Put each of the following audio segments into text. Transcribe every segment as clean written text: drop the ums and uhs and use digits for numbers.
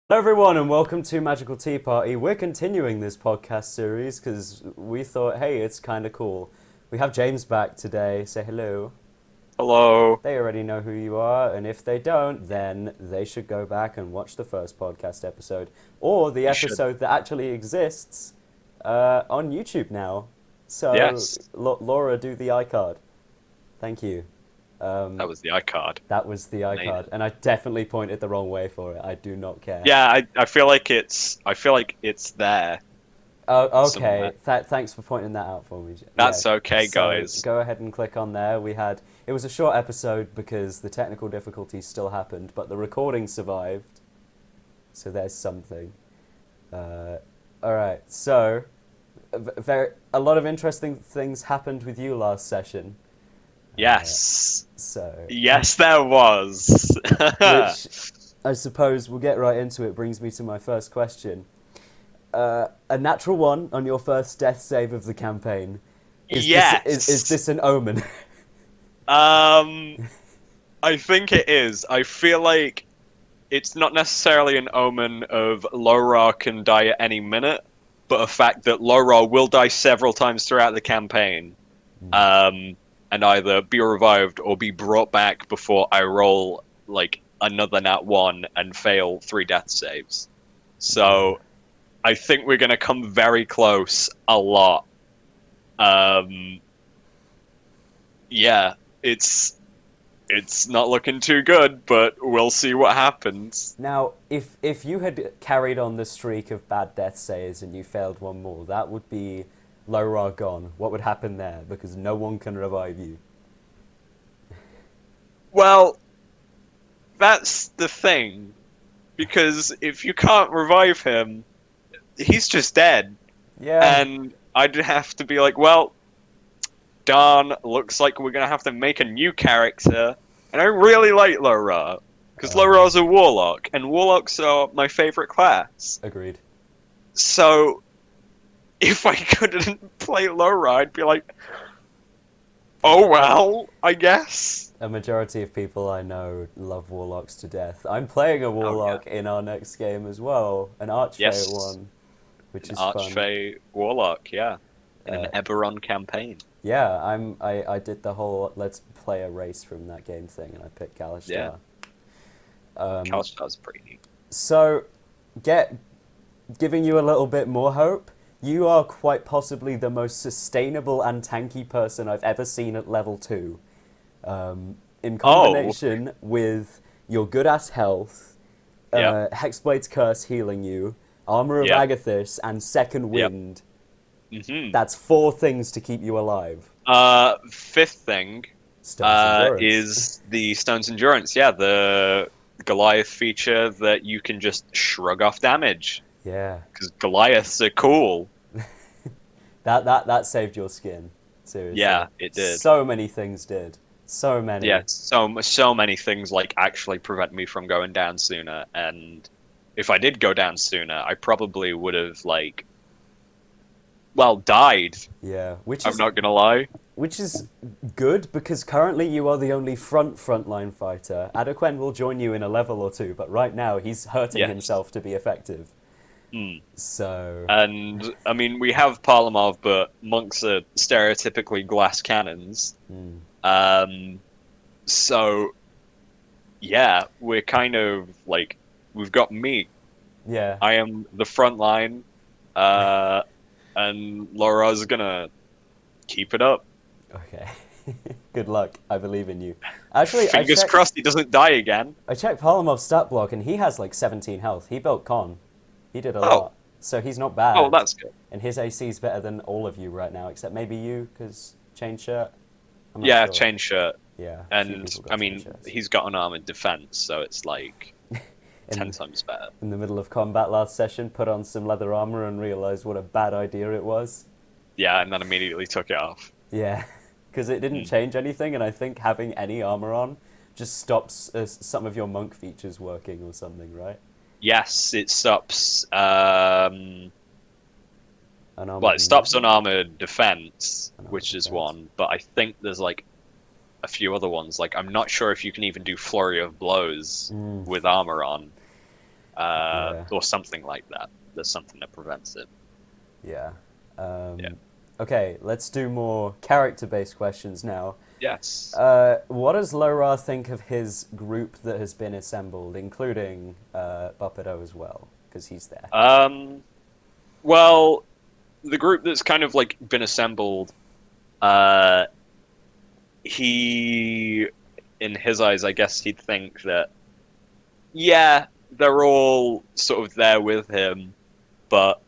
Hello everyone and welcome to Magical Tea Party. We're continuing this podcast series because we thought, hey, it's kind of cool. We have James back today. Say hello. Hello. They already know who you are, and if they don't, then they should go back and watch the first podcast episode or the You should. episode that actually exists on YouTube now. So, Yes, Laura, do the iCard. Thank you. that Um, was the iCard. that was the iCard, Amazing. and I definitely pointed the wrong way for it. I do not care. Yeah, I feel like it's there Oh, somewhere. okay. Thanks for pointing that out for me. Yeah. That's okay, So guys. go ahead and click on there. It was a short episode because the technical difficulties still happened, but the recording survived. So there's something. Uh, all right. So a lot of interesting things happened with you last session. Uh, Yes. so Yes, there was. which I suppose we'll get right into it. Brings me to my first question. A natural one on your first death save of the campaign. Is Yes. this an omen? Um, I think it is. I feel like it's not necessarily an omen of Lo-Rah can die at any minute, but a fact that Lo-Rah will die several times throughout the campaign. um, and either be revived or be brought back before I roll like another nat one and fail 3 death saves. Yeah. So I think we're gonna come very close a lot. Um, yeah, it's not looking too good, but we'll see what happens. Now, if you had carried on the streak of bad death saves and you failed one more, that would be Lo-Rah gone. What would happen there? Because no one can revive you. Well, that's the thing, because if you can't revive him, he's just dead. Yeah. And I'd have to be like, well, darn, looks like we're gonna have to make a new character. And I really like Lo-Rah, because Um, Lo-Rah's a warlock, and warlocks are my favorite class. agreed. So if I couldn't play Lo-Rah, I'd be like, oh well, I guess. A majority of people I know love warlocks to death. I'm playing a Oh yeah, warlock in our next game as well, an archfey yes, one, which an is fun. Archfey warlock, yeah, in an Uh, Eberron campaign. Yeah, I did the whole let's play a race from that game thing, and I picked Yeah, Kalistar. Um, Kalistar's pretty neat. so, get giving you a little bit more hope. You are quite possibly the most sustainable and tanky person I've ever seen at level 2. In Oh, combination with your good ass health, yep, Hexblade's Curse healing you, Armor of yep, Agathis, and Second yep. Wind. Hmm. That's 4 things to keep you alive. Fifth thing Stone's Endurance. is the Stone's Endurance. Yeah, the Goliath feature that you can just shrug off damage Yeah. because Goliaths are cool. That saved your skin. Seriously. Yeah, it did. So many things did. So Yeah, many. so many things like actually prevent me from going down sooner. And if I did go down sooner, I probably would have died. Yeah. I'm not gonna lie. Which is good because currently you are the only frontline fighter. Adequan will join you in a level or two, but right now he's hurting Yes. himself to be effective. Hmm. So And I mean, we have Parlamov, but monks are stereotypically glass cannons. mm, Um, so yeah, we're kind of like we've got me. yeah. I am the front line, uh, and Laura's gonna keep it up. Okay. Good luck. I believe in you. Actually, Fingers crossed he doesn't die again. I checked Parlamov's stat block and he has like 17 health. He built con. He did a Oh, lot. So he's not oh, bad. that's good. And his AC is better than all of you right now, except maybe you, because chain shirt. I'm not Yeah, sure. chain shirt, Yeah, a few and people I got chain mean shirts. he's got an armored defense, so it's like ten In times better. in the middle of combat last session, put on some leather armor and realized what a bad idea it was. Yeah, and then immediately took it off. Yeah, because it didn't Hmm. change anything, and I think having any armor on just stops some of your monk features working or something, right? Yes, it stops. Well, Unarmored it stops movement? unarmored defense, Unarmored which is defense. one, but I think there's like a few other ones. Like I'm not sure if you can even do flurry of blows Mm. with armor on. Yeah. or something like that. There's something that prevents it. Yeah. Yeah. Okay, let's do more character-based questions now. Yes. What does Lo-Rah think of his group that has been assembled, including Buppedo as well, because he's there? Well, the group that's kind of like been assembled, uh, he, in his eyes, I guess he'd think that, yeah, they're all sort of there with him, but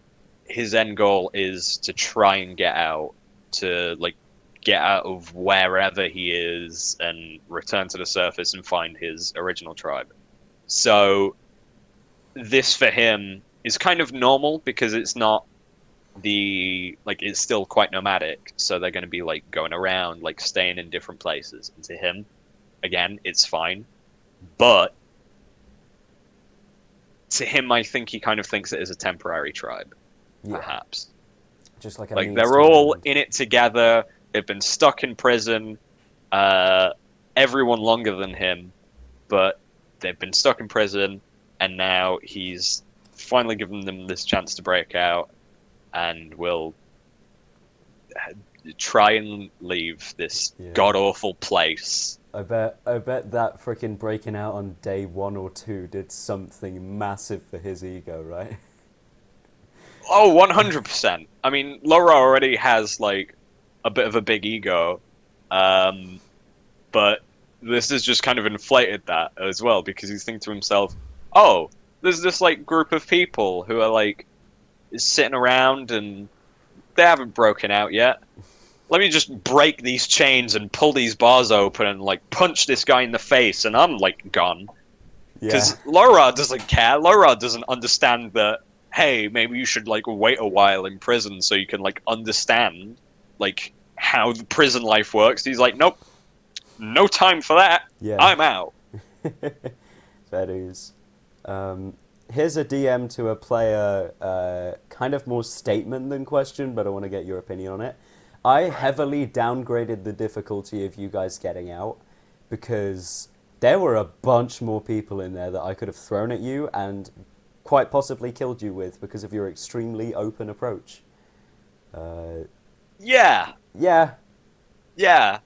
his end goal is to try and get out, to like get out of wherever he is and return to the surface and find his original tribe. So this for him is kind of normal because it's not it's still quite nomadic, so they're going to be like going around, like staying in different places. And to him, again, it's fine. But to him, I think he kind of thinks it is a temporary tribe, Yeah, perhaps. just like a Like means they're to an all end. in it together. They've been stuck in prison. Uh, Everyone longer than him, but they've been stuck in prison, and now he's finally given them this chance to break out, and will try and leave this Yeah. god awful place. I bet that freaking breaking out on day 1 or 2 did something massive for his ego, right? Oh, 100%. I mean, Lo-Rah already has like a bit of a big ego, um, but this has just kind of inflated that as well because he's thinking to himself, "Oh, there's this like group of people who are like sitting around and they haven't broken out yet. Let me just break these chains and pull these bars open and like punch this guy in the face, and I'm like gone." Yeah. Because Lo-Rah doesn't care. Lo-Rah doesn't understand that. Hey, maybe you should like wait a while in prison so you can like understand like how the prison life works. He's like, nope, no time for that. Yeah. I'm out. That is. Um, Here's a DM to a player, kind of more statement than question, but I want to get your opinion on it. I Right. heavily downgraded the difficulty of you guys getting out because there were a bunch more people in there that I could have thrown at you and quite possibly killed you with because of your extremely open approach. Uh, Yeah, yeah, yeah,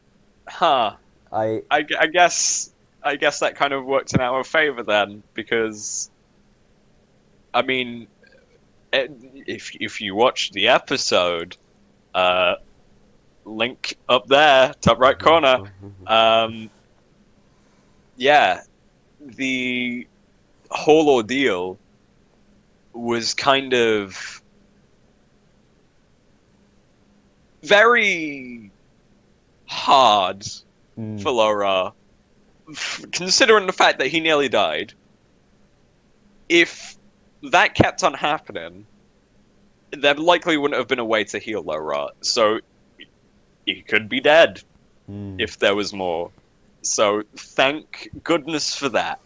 huh. I I guess that kind of worked in our favor then because I mean, if you watch the episode, uh, link up there, top right corner. Um, yeah, the whole ordeal was kind of very hard mm, for Lo-Rah, considering the fact that he nearly died. If that kept on happening, there likely wouldn't have been a way to heal Lo-Rah, so he could be dead mm. if there was more. So thank goodness for that.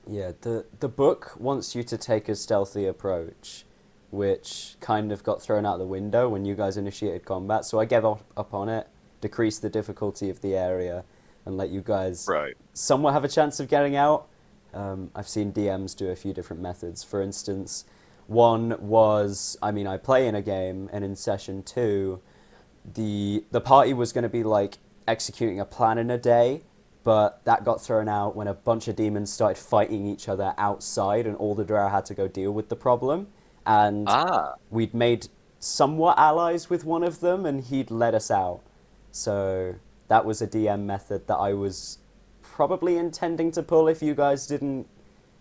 Yeah, the book wants you to take a stealthy approach, which kind of got thrown out the window when you guys initiated combat. So I gave up on it, decreased the difficulty of the area, and let you guys Right. somewhat have a chance of getting out. I've seen DMs do a few different methods. For instance, one was, I mean, I play in a game, and in session 2, the party was going to be like executing a plan in a day, but that got thrown out when a bunch of demons started fighting each other outside, and all the Drow had to go deal with the problem. And Ah, we'd made somewhat allies with one of them, and he'd let us out. So that was a DM method that I was probably intending to pull if you guys didn't,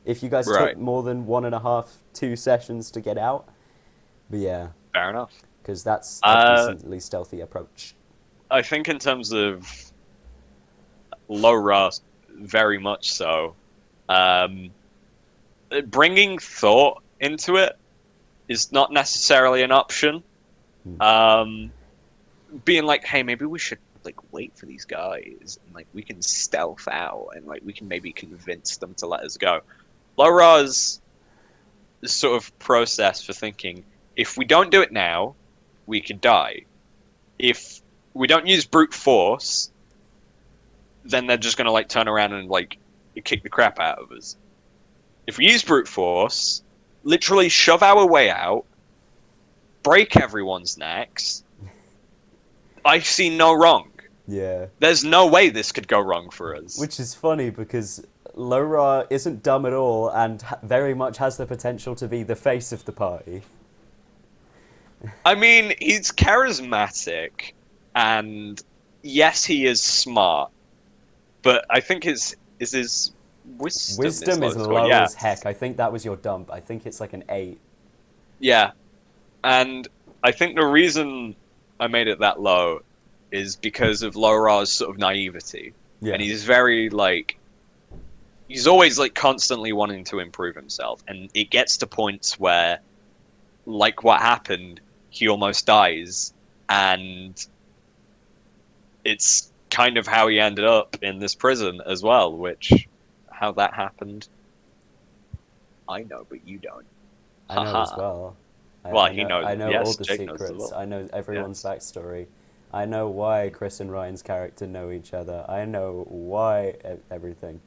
if you guys took right. more than 1.5, 2 sessions to get out. But yeah, Fair enough. because that's a Uh, decently stealthy approach. I think in terms of Lo-Rah, very much so. Um, Bringing thought into it is not necessarily an option. Hmm. Um, Being like, hey, maybe we should like wait for these guys and like we can stealth out and like we can maybe convince them to let us go. Lo-Rah's sort of process for thinking, if we don't do it now, we could die. If we don't use brute force, then they're just gonna like turn around and like kick the crap out of us. if we use brute force, literally shove our way out, break everyone's necks, I see no wrong. Yeah. There's no way this could go wrong for us. Which is funny because Lo-Rah isn't dumb at all and very much has the potential to be the face of the party. I mean, he's charismatic, and yes, he is smart, but I think is his Wisdom is low score. low Yeah, as heck. I think that was your dump. I think it's like an 8. yeah, and I think the reason I made it that low is because of Lo-Rah's sort of naivety, Yeah. and he's very like he's always like constantly wanting to improve himself, and it gets to points where, like what happened, he almost dies, and it's kind of how he ended up in this prison as well, which how that happened I know, but you don't. I know as well. Well, he knows. I know Yes, all the Jake knows as secrets. well. I know everyone's Yes. backstory. I know why Chris and Ryan's character know each other. I know why everything.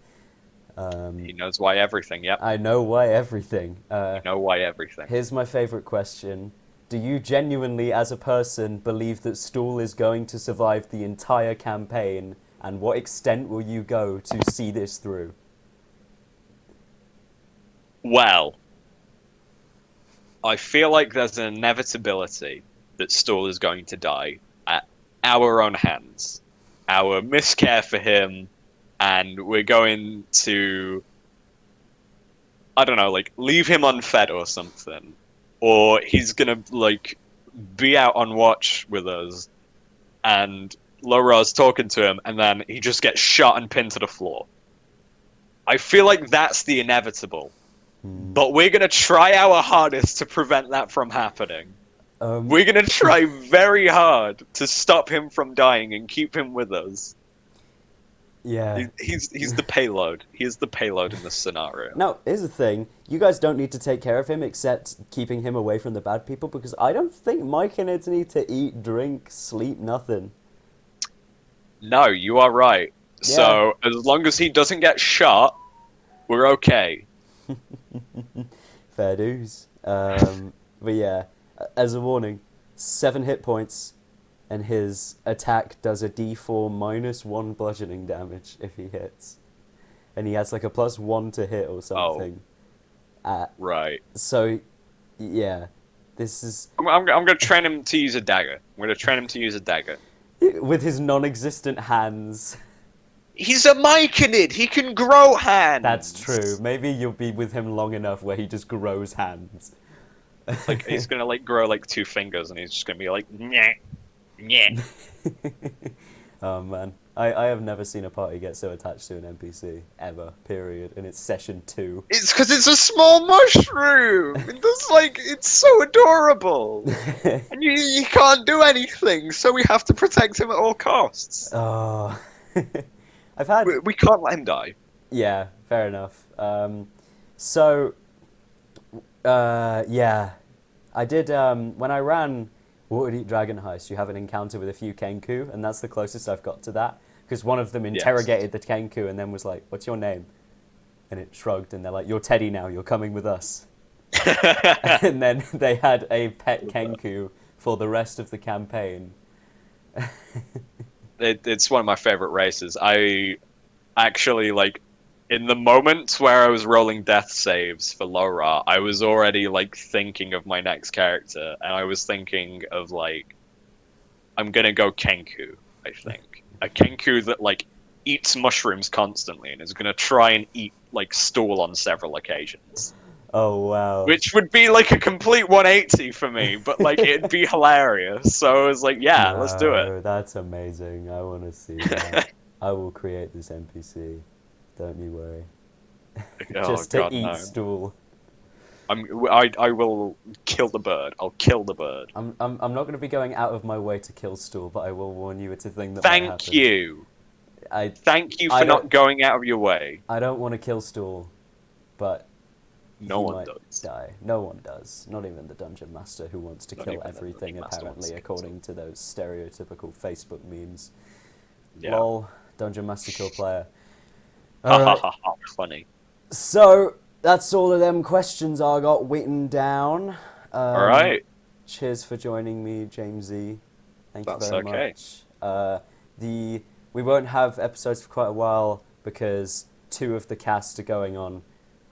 He knows why everything. Yep. I know why everything. You know why everything. Here's my favorite question. Do you genuinely, as a person, believe that Stool is going to survive the entire campaign? And what extent will you go to see this through? Well, I feel like there's an inevitability that Stool is going to die at our own hands. Our miscare for him, and we're going to, I don't know, like, leave him unfed or something. Or he's gonna, like, be out on watch with us, and Lo-Rah's talking to him, and then he just gets shot and pinned to the floor. I feel like that's the inevitable. But we're going to try our hardest to prevent that from happening. We're going to try very hard to stop him from dying and keep him with us. Yeah. He's the payload. He is the payload in this scenario. Now, here's the thing. You guys don't need to take care of him except keeping him away from the bad people, because I don't think Mike and Ed need to eat, drink, sleep, nothing. No, you are right. Yeah. So, as long as he doesn't get shot, we're okay. Fair dues. But yeah, as a warning, 7 hit points, and his attack does a d4 -1 bludgeoning damage if he hits. And he has like a +1 to hit or something. Right. So, yeah, this is... I'm going to train him to use a dagger. I'm going to train him to use a dagger. With his non-existent hands. He's a myconid. He can grow hands. That's true. Maybe you'll be with him long enough where he just grows hands. Like, he's going to, like, grow, like, 2 fingers, and he's just going to be like, nyeh, nyeh. Oh, man. I have never seen a party get so attached to an NPC, ever, period. And it's session 2. It's because it's a small mushroom. It's like, it's so adorable. And you can't do anything, so we have to protect him at all costs. Oh... I've had... We can't let him die. Yeah, fair enough. Yeah. I did, when I ran Waterdeep Dragon Heist, you have an encounter with a few Kenku, and that's the closest I've got to that. Because one of them interrogated the Kenku and then was like, "What's your name?" And it shrugged, and they're like, "You're Teddy now, you're coming with us." And then they had a pet Kenku for the rest of the campaign. It's one of my favorite races. I actually, like, in the moments where I was rolling death saves for Lo-Rah, I was already, like, thinking of my next character, and I was thinking of, like, I'm gonna go Kenku, I think. A Kenku that, like, eats mushrooms constantly and is gonna try and eat, like, stool on several occasions. Oh, wow. Which would be, like, a complete 180 for me, but, like, it'd be hilarious. So I was like, yeah, let's do it. That's amazing. I want to see that. I will create this NPC. Don't you worry. Just to eat stool. I will kill the bird. I'll kill the bird. I'm not going to be going out of my way to kill stool, but I will warn you it's a thing that might happen. Thank you. Thank you for not going out of your way. I don't want to kill stool, but no one does. Die. No one does. Not even the dungeon master who wants to kill everything, apparently, according to those stereotypical Facebook memes. Yeah. Lol. Dungeon master kill player. Ha ha ha ha. Funny. So, that's all of them questions I got written down. All right. Cheers for joining me, Jamesy. Thank you That's very okay. much. We won't have episodes for quite a while because 2 of the cast are going on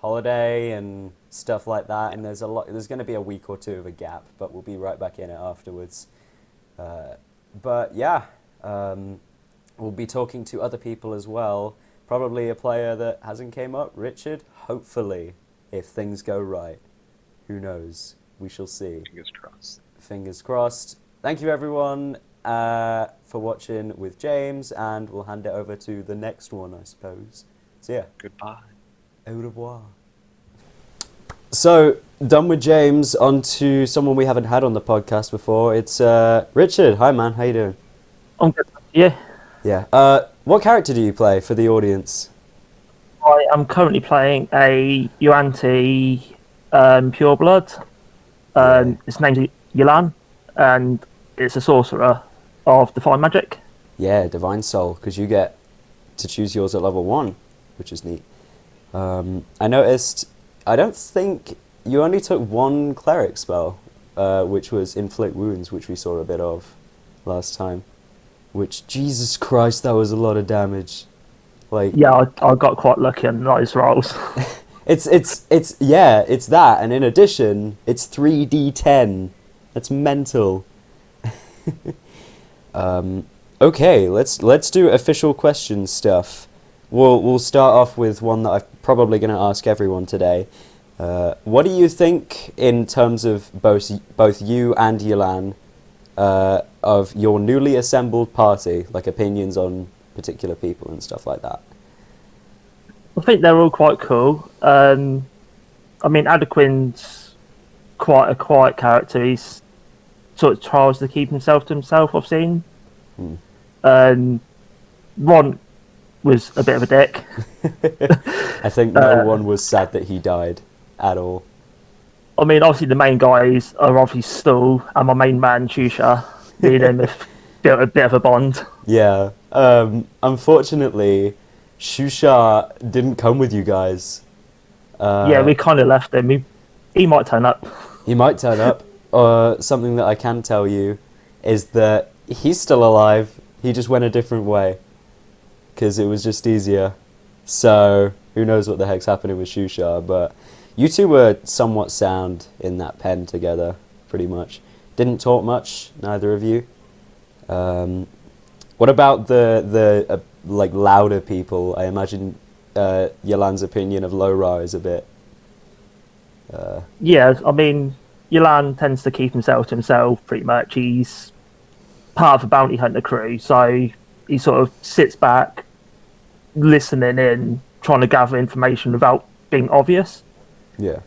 holiday and stuff like that, and there's going to be a week or 2 of a gap, but we'll be right back in it afterwards. But yeah, we'll be talking to other people as well. Probably a player that hasn't came up, Richard. Hopefully, if things go right. Who knows? We shall see. Fingers crossed. Fingers crossed. Thank you, everyone, for watching with James, and we'll hand it over to the next one, I suppose. So yeah. Goodbye. Au revoir. So, done with James, on to someone we haven't had on the podcast before. It's Richard. Hi, man. How you doing? I'm good. Yeah. Yeah. What character do you play for the audience? I am currently playing a Yuan-Ti pureblood. Its name's Yilan, and it's a sorcerer of Divine Magic. Yeah, Divine Soul, because you get to choose yours at level 1, which is neat. I noticed, I don't think you only took 1 cleric spell, which was Inflict Wounds, which we saw a bit of last time. Which, Jesus Christ, that was a lot of damage. Like, yeah, I got quite lucky on those rolls. it's that, and in addition, it's 3d10. That's mental. Okay, let's do official question stuff. We'll start off with one that I'm probably going to ask everyone today. What do you think in terms of both you and Yilan of your newly assembled party, like opinions on particular people and stuff like that? I think they're all quite cool. I mean, Adequin's quite a quiet character. He's sort of tries to keep himself to himself, I've seen. Ron was a bit of a dick. I think no one was sad that he died at all. I mean, obviously the main guys are obviously Stool and my main man, Shusha. Me and him have built a bit of a bond. Yeah. Unfortunately, Shusha didn't come with you guys. Yeah, we kind of left him. He might turn up. He might turn up. Something that I can tell you is that he's still alive. He just went a different way. Because it was just easier. So, who knows what the heck's happening with Shusha, but you two were somewhat sound in that pen together, pretty much. Didn't talk much, neither of you. What about the like louder people? I imagine Yilan's opinion of Lo-Rah is a bit... Yeah, I mean, Yilan tends to keep himself to himself, pretty much. He's part of a bounty hunter crew, so he sort of sits back, listening in, trying to gather information without being obvious. Yeah.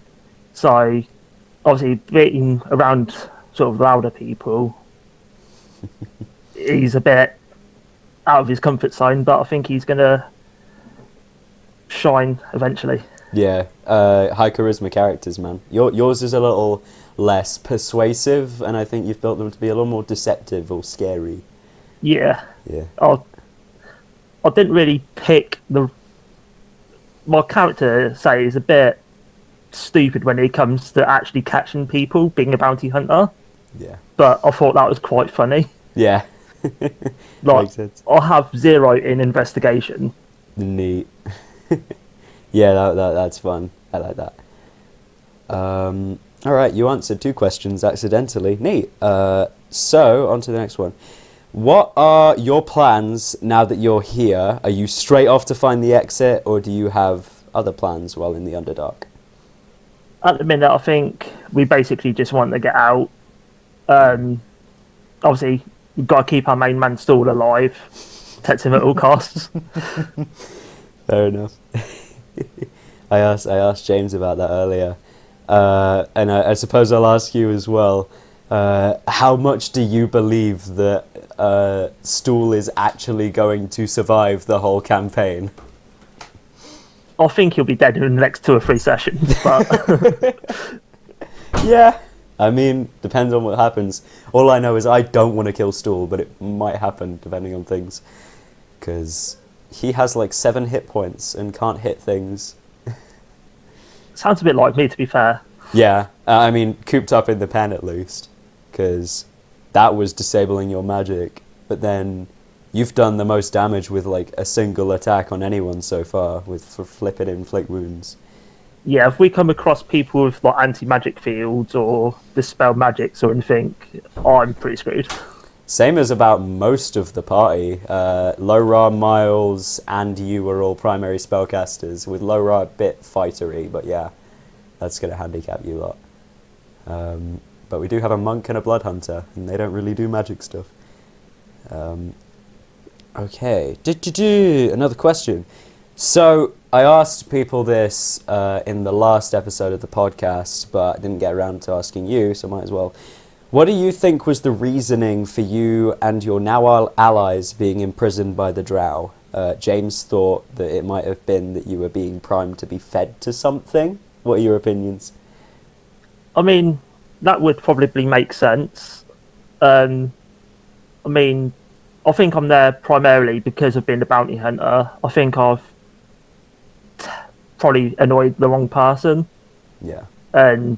So, obviously, being around sort of louder people, he's a bit out of his comfort zone, but I think he's going to shine eventually. Yeah, high charisma characters, man. Yours is a little less persuasive, and I think you've built them to be a little more deceptive or scary. Yeah. Yeah. I didn't really pick my character, say, is a bit stupid when it comes to actually catching people, being a bounty hunter. Yeah. But I thought that was quite funny. Yeah. Like, Makes sense. I have 0 in investigation. Neat. Yeah, that's fun. I like that. All right, you answered 2 questions accidentally. Neat. So, on to the next one. What are your plans now that you're here? Are you straight off to find the exit, or do you have other plans while in the Underdark? At the minute, I think we basically just want to get out. Obviously, we've got to keep our main man Stool alive, protect him at all costs. Fair enough. I asked James about that earlier, and I suppose I'll ask you as well. How much do you believe that Stool is actually going to survive the whole campaign? I think he'll be dead in the next 2 or 3 sessions, but Yeah, I mean, depends on what happens. All I know is I don't want to kill Stool, but it might happen depending on things, because he has like 7 hit points and can't hit things. Sounds a bit like me, to be fair. Yeah, I mean, cooped up in the pen at least, because that was disabling your magic, but then you've done the most damage with like a single attack on anyone so far with for flipping inflict wounds. Yeah, if we come across people with like anti-magic fields or dispel magics or anything, I'm pretty screwed. Same as about most of the party. Lo-Rah, Myles, and you are all primary spellcasters, with Lo-Rah a bit fightery, but yeah, that's going to handicap you lot. But we do have a monk and a blood hunter, and they don't really do magic stuff. Okay, another question. So I asked people this in the last episode of the podcast, but I didn't get around to asking you, so might as well. What do you think was the reasoning for you and your now allies being imprisoned by the drow? James thought that it might have been that you were being primed to be fed to something. What are your opinions? I mean, that would probably make sense. I mean, I think I'm there primarily because of being a bounty hunter. I think I've probably annoyed the wrong person Yeah. and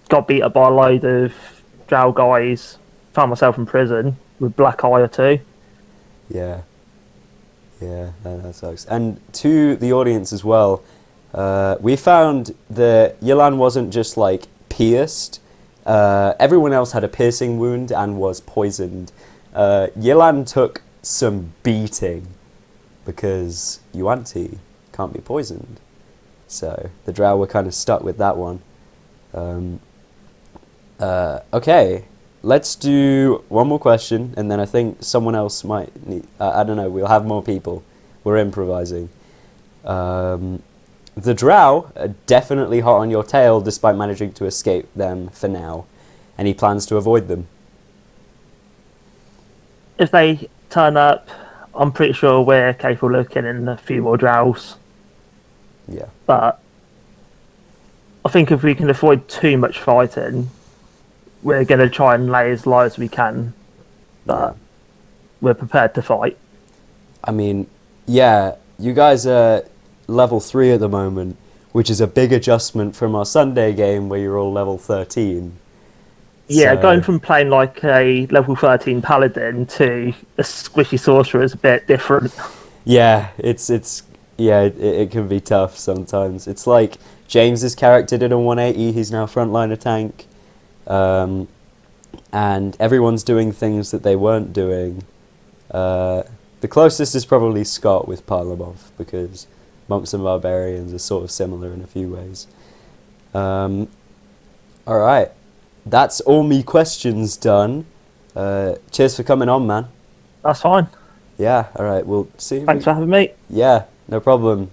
got beat up by a load of drow guys. Found myself in prison with black eye or two. Yeah. Yeah, that sucks. And to the audience as well, we found that Yilan wasn't just like pierced. Everyone else had a piercing wound and was poisoned. Yilan took some beating because Yuan-Ti can't be poisoned. So the drow were kind of stuck with that one. Okay, let's do one more question, and then I think someone else might need... I don't know, we'll have more people. We're improvising. The drow are definitely hot on your tail despite managing to escape them for now. Any plans to avoid them? If they turn up, I'm pretty sure we're capable of looking in a few more drows. Yeah. But I think if we can avoid too much fighting, we're going to try and lay as low as we can. But we're prepared to fight. I mean, yeah, you guys are level 3 at the moment, which is a big adjustment from our Sunday game where you're all level 13. Yeah, So- going from playing like a level 13 paladin to a squishy sorcerer is a bit different. Yeah, it can be tough sometimes. It's like James's character did a 180, he's now frontliner tank. And everyone's doing things that they weren't doing. The closest is probably Scott with Parlamov, because monks and barbarians are sort of similar in a few ways. Alright, that's all me questions done. Cheers for coming on, man. That's fine. Yeah, alright, we'll see you. Thanks for having me. Yeah, no problem.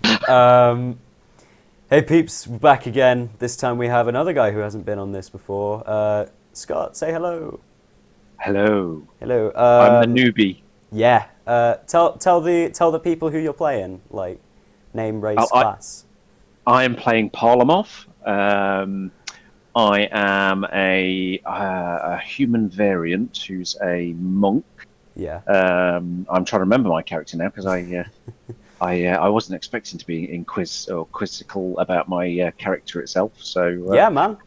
Hey peeps, we're back again. This time we have another guy who hasn't been on this before. Scott, say hello. Hello. Hello. I'm the newbie. Yeah. Tell the people who you're playing, like name, race, I class. I am playing Parlamov. I am a human variant who's a monk. Yeah. I'm trying to remember my character now because I wasn't expecting to be quizzical about my character itself. So Yeah, man.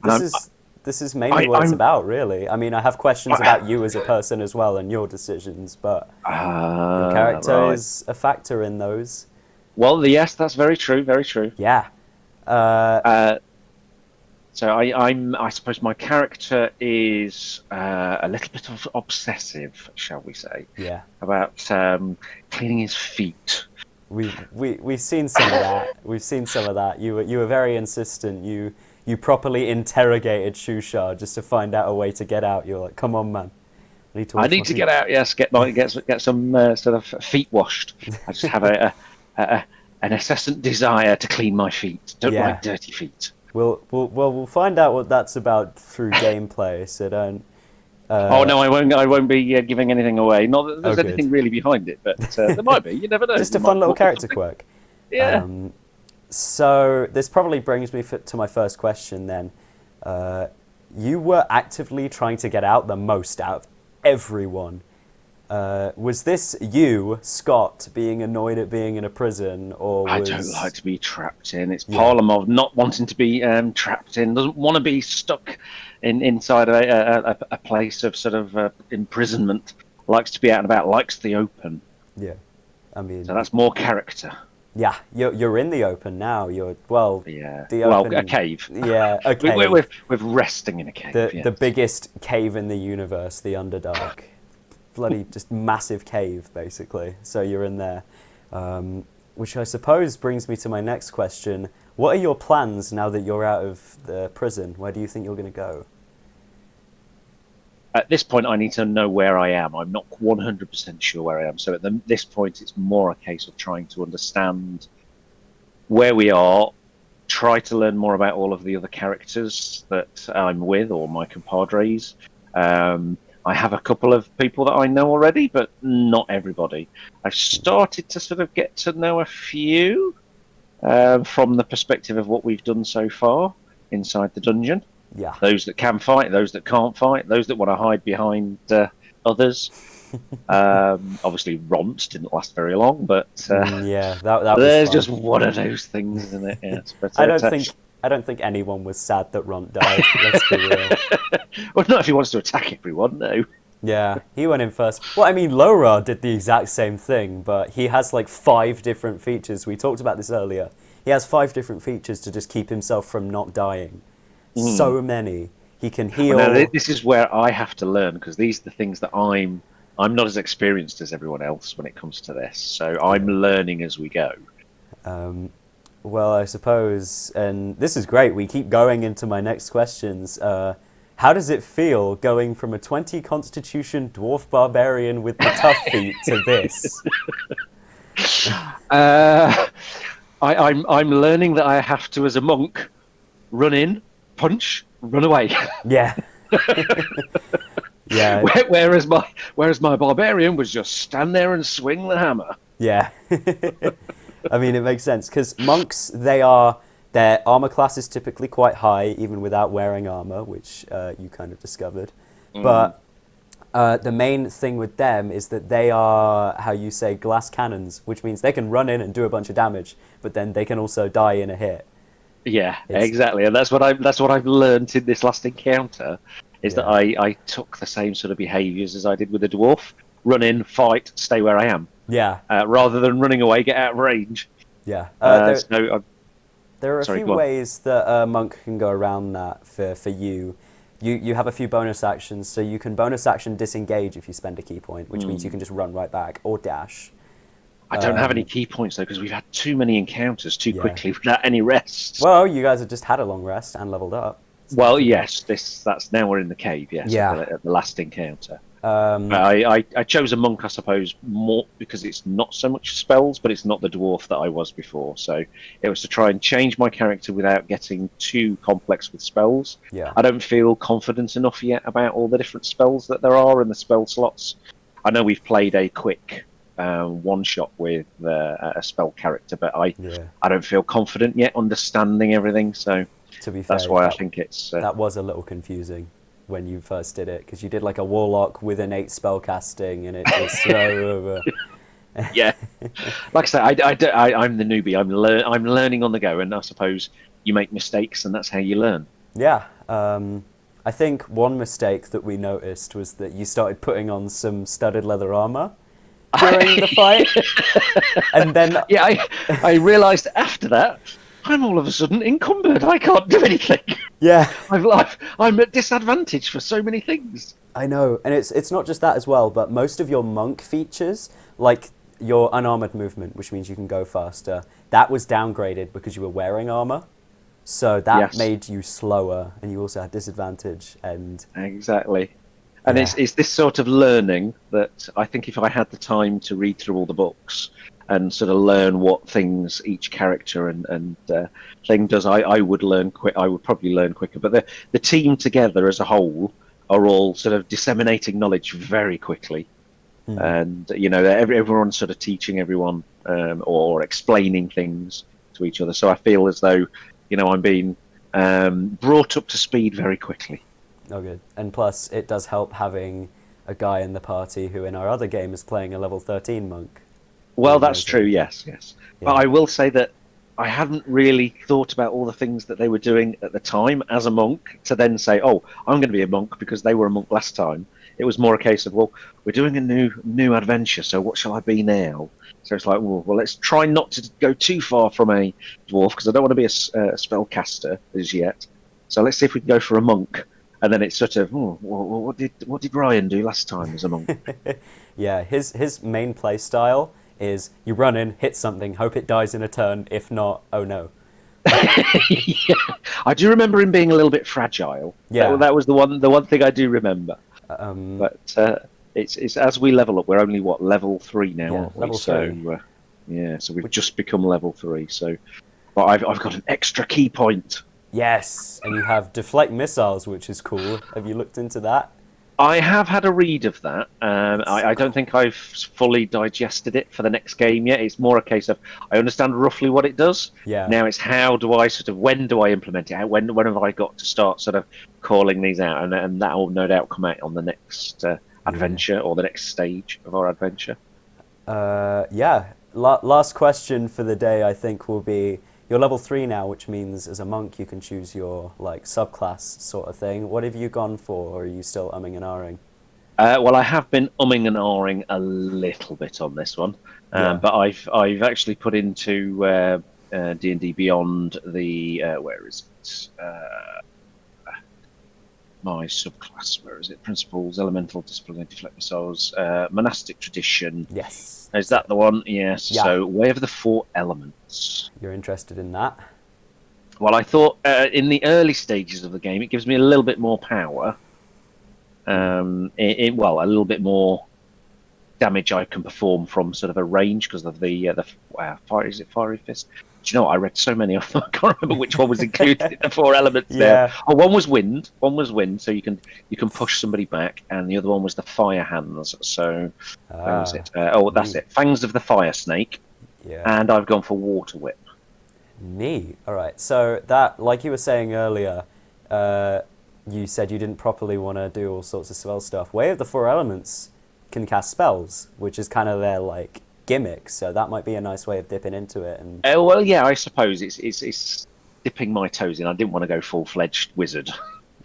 This is mainly what it's about, really. I mean, I have questions about you as a person as well and your decisions, but your character is a factor in those. Well, yes, that's very true. Very true. Yeah. So I suppose my character is a little bit of obsessive, shall we say? Yeah. About cleaning his feet. We've seen some of that. We've seen some of that. You were very insistent. You properly interrogated Shushar just to find out a way to get out. You're like, come on, man. I need to get out. Yes, get some sort of feet washed. I just have an incessant desire to clean my feet. Don't like dirty feet. We'll find out what that's about through gameplay. So don't. Oh no, I won't be giving anything away. Not that there's anything really behind it, but there might be. You never know. Just a fun little character quirk. Yeah. So this probably brings me to my first question then. You were actively trying to get out the most out of everyone. Was this you, Scott, being annoyed at being in a prison, or I was... don't like to be trapped in. It's Yeah. Parlamov not wanting to be trapped in, doesn't want to be stuck inside a place of sort of imprisonment. Likes to be out and about, likes the open. Yeah, I mean... So that's more character. Yeah, you're in the open now. You're, well... Yeah. The Well, open... a cave. Yeah, a cave. We're resting in a cave. The biggest cave in the universe, the Underdark. Bloody just massive cave, basically. So you're in there. Which I suppose brings me to my next question. What are your plans now that you're out of the prison? Where do you think you're going to go? At this point, I need to know where I am. I'm not 100% sure where I am. So at this point, it's more a case of trying to understand where we are, try to learn more about all of the other characters that I'm with or my compadres. I have a couple of people that I know already, but not everybody. I've started to sort of get to know a few from the perspective of what we've done so far inside the dungeon. Yeah. Those that can fight, those that can't fight, those that want to hide behind others. Obviously, Romps didn't last very long, but yeah, that was there's fun. just one of those things, isn't it? Yes, but, I don't think anyone was sad that Ront died. Let's be real. Well, not if he wants to attack everyone, no. Yeah, he went in first. Well, I mean, Lo-Rah did the exact same thing, but he has like 5 different features. We talked about this earlier. He has 5 different features to just keep himself from not dying. So many. He can heal. Well, no, this is where I have to learn, because these are the things that I'm not as experienced as everyone else when it comes to this. So I'm learning as we go. Well, I suppose, and this is great. We keep going into my next questions. How does it feel going from a 20 constitution dwarf barbarian with the tough feet to this? I'm learning that I have to, as a monk, run in, punch, run away. Yeah. Yeah. Whereas my barbarian was just stand there and swing the hammer. Yeah. I mean, it makes sense, because monks, their armor class is typically quite high, even without wearing armor, which you kind of discovered. But the main thing with them is that they are, how you say, glass cannons, which means they can run in and do a bunch of damage, but then they can also die in a hit. Yeah, exactly, and that's what I've learned in this last encounter, is that I took the same sort of behaviours as I did with the dwarf: run in, fight, stay where I am. Yeah. Rather than running away, get out of range. Yeah. There are a few ways that a monk can go around that for you. You have a few bonus actions, so you can bonus action disengage if you spend a key point, which means you can just run right back, or dash. I don't have any key points, though, because we've had too many encounters too quickly without any rests. Well, you guys have just had a long rest and leveled up. So well, yes, that's now we're in the cave, yes, at the last encounter. I chose a monk, I suppose, more because it's not so much spells, but it's not the dwarf that I was before. So it was to try and change my character without getting too complex with spells. Yeah. I don't feel confident enough yet about all the different spells that there are in the spell slots. I know we've played a quick one-shot with a spell character, but I don't feel confident yet understanding everything. So to be fair, that's why I think it's... that was a little confusing when you first did it, because you did like a warlock with innate spell casting, and it just yeah, like I say, I'm the newbie. I'm learning on the go, and I suppose you make mistakes, and that's how you learn. Yeah, I think one mistake that we noticed was that you started putting on some studded leather armor during the fight, and then I realised after that I'm all of a sudden encumbered. I can't do anything. Yeah, I'm at disadvantage for so many things. I know, and it's not just that as well, but most of your monk features, like your unarmored movement, which means you can go faster, that was downgraded because you were wearing armor. So that made you slower, and you also had disadvantage. And exactly. And it's this sort of learning that I think if I had the time to read through all the books and sort of learn what things each character and thing does, I would learn quick. I would probably learn quicker. But the team together as a whole are all sort of disseminating knowledge very quickly, and everyone's sort of teaching everyone or explaining things to each other. So I feel as though I'm being brought up to speed very quickly. Oh, good. And plus, it does help having a guy in the party who in our other game is playing a level 13 monk. Well, Who that's knows true. anything. Yes, yes. Yeah. But I will say that I hadn't really thought about all the things that they were doing at the time as a monk to then say, "Oh, I'm going to be a monk because they were a monk last time." It was more a case of, "Well, we're doing a new adventure, so what shall I be now?" So it's like, well, let's try not to go too far from a dwarf because I don't want to be a spellcaster as yet. So let's see if we can go for a monk. And then it's sort of, oh, well, what did Ryan do last time as a monk? Yeah, his main play style is you run in, hit something, hope it dies in a turn. If not, oh no. Yeah. I do remember him being a little bit fragile. Yeah. That was the one thing I do remember. Um, But it's as we level up, we're only level 3 now, Yeah, aren't we? level So 3. yeah, so we've just become level 3. So, but I've got an extra key point. yes, and you have deflect missiles, which is cool. Have you looked into that? I have had a read of that. I don't think I've fully digested it for the next game yet. It's more a case of I understand roughly what it does. Yeah. Now it's when do I implement it? When have I got to start sort of calling these out? And that will no doubt come out on the next adventure or the next stage of our adventure. Yeah. Last question for the day, I think, will be you're level 3 now, which means as a monk you can choose your like subclass sort of thing. What have you gone for, or are you still umming and ahhing? Well, I have been umming and ahhing a little bit on this one, Yeah. but I've actually put into D&D Beyond the where is it? My subclass. Where is it? Principles, Elemental, Discipline, Deflect Missiles, Monastic Tradition. Yes. Is that the one? Yes. Yeah. So, Way of the Four Elements. You're interested in that? Well, I thought in the early stages of the game, it gives me a little bit more power. A little bit more damage I can perform from sort of a range because of the fire. Is it Fiery Fist? Do you know what? I read so many of them. I can't remember which one was included in the 4 elements. Yeah. There. Oh, one was wind. One was wind, so you can push somebody back, and the other one was the fire hands. So where was it? That's it. Fangs of the Fire Snake. Yeah. And I've gone for Water Whip. Neat. All right. So that, like you were saying earlier, you said you didn't properly want to do all sorts of spell stuff. Way of the Four Elements can cast spells, which is kind of their like gimmick. So that might be a nice way of dipping into it. And Well, yeah, I suppose it's dipping my toes in. I didn't want to go full-fledged wizard.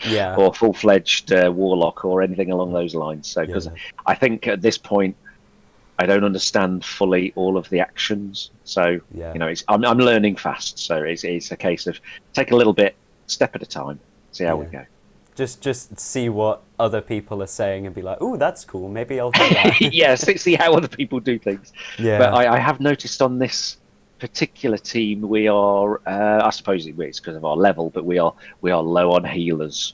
yeah. Or full-fledged warlock or anything along those lines. So because I think at this point I don't understand fully all of the actions. So Yeah. I'm learning fast. So it's a case of take a little bit, step at a time, see how we go. Just see what other people are saying and be like, "Ooh, that's cool. Maybe I'll do that." Yeah, see how other people do things. Yeah. But I have noticed on this particular team we are, I suppose it's because of our level, but we are low on healers.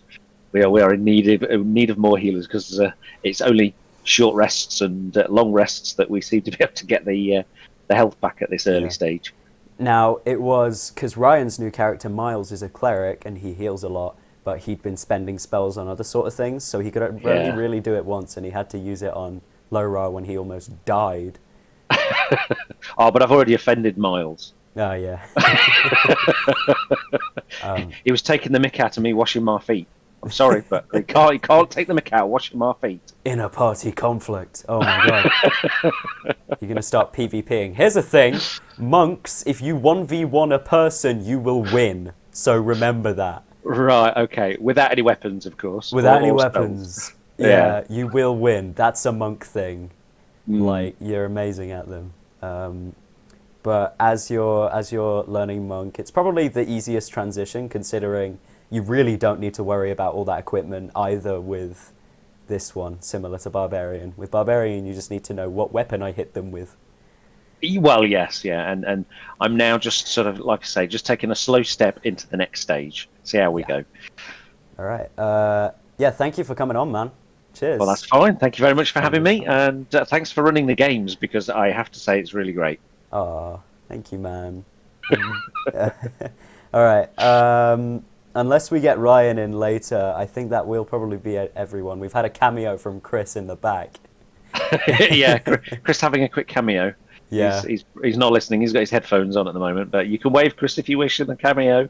We are in need of more healers because it's only short rests and long rests that we seem to be able to get the health back at this early stage. Now, it was because Ryan's new character, Myles, is a cleric and he heals a lot, but he'd been spending spells on other sort of things, so he could only really do it once, and he had to use it on Lo-Rah when he almost died. Oh, but I've already offended Myles. Oh, yeah. He was taking the mick out of me washing my feet. I'm sorry, but he can't take the mick out washing my feet. Inner party conflict. Oh, my God. You're going to start PvPing. Here's the thing. Monks, if you 1v1 a person, you will win. So remember that. Right, okay. Without any weapons, of course. Without any Or weapons. spells. Yeah, you will win. That's a monk thing. Mm. Like, you're amazing at them. But as you're learning monk, it's probably the easiest transition, considering you really don't need to worry about all that equipment either with this one, similar to Barbarian. With Barbarian, you just need to know what weapon I hit them with. Well, yes, yeah, and I'm now just sort of, like I say, just taking a slow step into the next stage. See how we go. All right. Yeah, thank you for coming on, man. Cheers. Well, that's fine. Thank you very much for having me, and thanks for running the games, because I have to say it's really great. Oh, thank you, man. All right. Unless we get Ryan in later, I think that will probably be everyone. We've had a cameo from Chris in the back. Yeah, Chris having a quick cameo. Yeah. He's not listening. He's got his headphones on at the moment, but you can wave, Chris, if you wish in the cameo.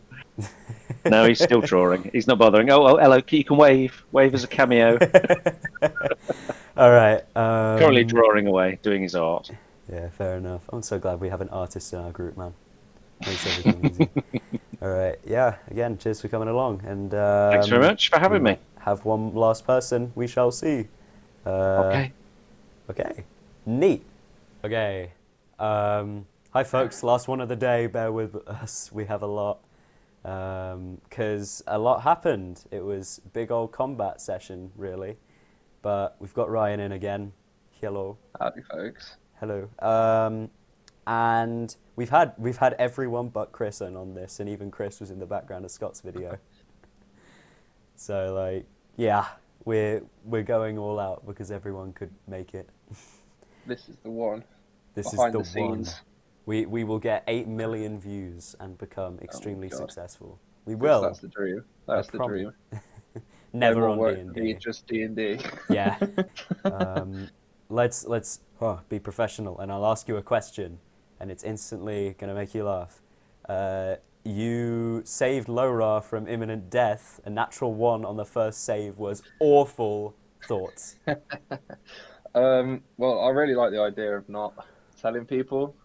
No, he's still drawing. He's not bothering. Oh, hello. You can wave. Wave as a cameo. All right. Currently drawing away, doing his art. Yeah, fair enough. I'm so glad we have an artist in our group, man. Makes everything easy. All right. Yeah. Again, cheers for coming along. And Thanks very much for having me. have one last person. We shall see. Okay. Okay. Neat. Okay. Hi, folks. Last one of the day. Bear with us. We have a lot. Because a lot happened. It was a big old combat session, really. But we've got Ryan in again. Hello. Howdy, folks. Hello. And we've had everyone but Chris on this, and even Chris was in the background of Scott's video. So like, yeah, we're going all out because everyone could make it. This is the one. This Behind is the the one. scenes. We will get 8 million views and become extremely God. successful. We will. That's the dream. That's the dream. Never No on more work for me, D&D. just D&D. Yeah. Let's be professional, and I'll ask you a question, and it's instantly gonna make you laugh. You saved Lo-Rah from imminent death. A natural 1 on the first save was awful. Thoughts? Well, I really like the idea of not telling people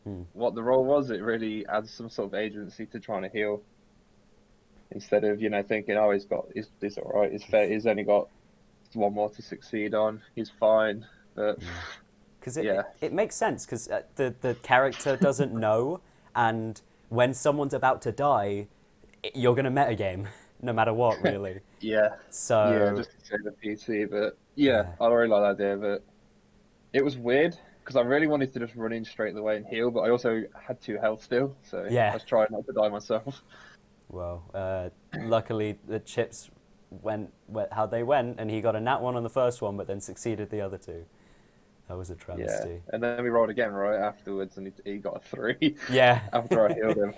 Hmm. what the role was. It really adds some sort of agency to trying to heal. Instead of, thinking, oh, he's all right, he's fair, he's only got one more to succeed on, he's fine. But Because yeah. it makes sense, because the character doesn't know, and when someone's about to die, you're going to metagame, no matter what, really. Yeah. So Yeah, just to say the PC, but yeah, I really like the idea, but it was weird, because I really wanted to just run in straight away and heal, but I also had 2 health still, so Yeah. I was trying not to die myself. Well, luckily the chips went how they went, and he got a nat 1 on the first one, but then succeeded the other 2. That was a Yeah, travesty. and then we rolled again right afterwards, and he got a 3 Yeah. after I healed him.